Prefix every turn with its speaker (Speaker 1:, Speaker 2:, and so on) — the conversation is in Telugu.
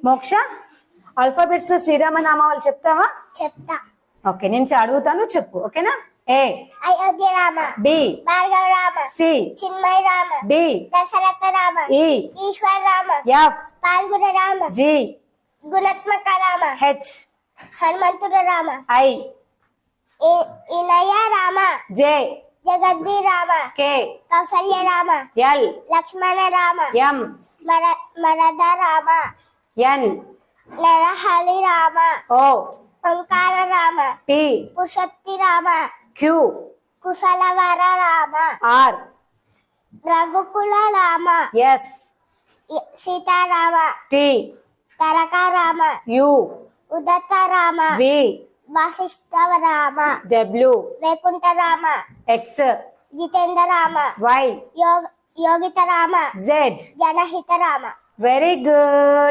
Speaker 1: మోక్ష ఆల్ఫాబెట్స్ లో శ్రీరామనామాలు చెప్తావా?
Speaker 2: చెప్తా.
Speaker 1: ఓకే, నేను అడుగుతాను, చెప్పు. ఓకేనా? A
Speaker 2: Ayodhya Rama,
Speaker 1: B
Speaker 2: Bhargava Rama,
Speaker 1: C
Speaker 2: చిన్మయ రామ,
Speaker 1: డి
Speaker 2: దశరథ రామ,
Speaker 1: ఈ
Speaker 2: ఈశ్వర రామ,
Speaker 1: ఎఫ్
Speaker 2: పాల్గుణ రామ,
Speaker 1: జి
Speaker 2: గుణాత్మక రామ,
Speaker 1: హెచ్
Speaker 2: హనుమంతుడు రామ,
Speaker 1: ఐ
Speaker 2: ఇనయ రామ,
Speaker 1: జే
Speaker 2: జగద్వి Rama,
Speaker 1: K
Speaker 2: Kausalya Rama,
Speaker 1: L
Speaker 2: Lakshmana Rama,
Speaker 1: M
Speaker 2: మరద రామ,
Speaker 1: ఎన్
Speaker 2: నరహరి రామ,
Speaker 1: ఓ
Speaker 2: ఓంకార రామ,
Speaker 1: పి
Speaker 2: పురుషోత్తి రామ,
Speaker 1: క్యూ
Speaker 2: కుశలవర రామ,
Speaker 1: ఆర్
Speaker 2: రఘుకుల రామ,
Speaker 1: ఎస్
Speaker 2: సీతారామ,
Speaker 1: టి
Speaker 2: తరక రామ,
Speaker 1: యు
Speaker 2: ఉదత్త Rama,
Speaker 1: V
Speaker 2: Vashishtha Rama,
Speaker 1: W
Speaker 2: Vaikuntha Rama,
Speaker 1: X
Speaker 2: జితేంద్ర రామ,
Speaker 1: వై
Speaker 2: యోగిత రామ,
Speaker 1: జెడ్.
Speaker 2: జనహిత రామ.
Speaker 1: Very good.